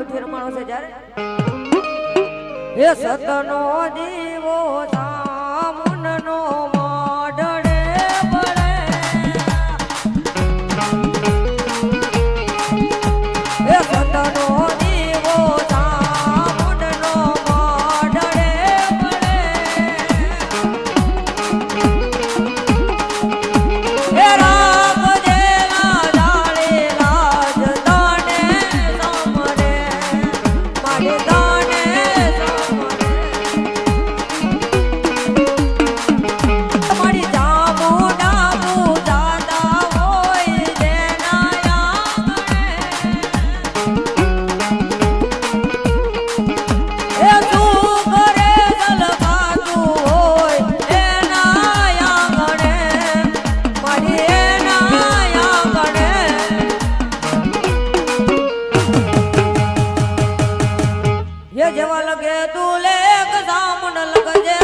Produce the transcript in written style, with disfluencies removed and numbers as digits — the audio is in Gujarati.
ભાવથી રમાડો છે જ્યારે એ સતનો દીવો સામુનનો મોઢડે બળે એ સતનો દીવો સામુનનો મોઢડે બળે એ રાખજેલા જાળે રાજધાને સમરે મારે દાને તમારી જામુ ડાબુ જાતા હોય જેના આંગણે એ સુખ રે જલપાતું હોય એના આંગણે મારી એના આંગણે ये जेवा लगे तू लेक सामन लग जे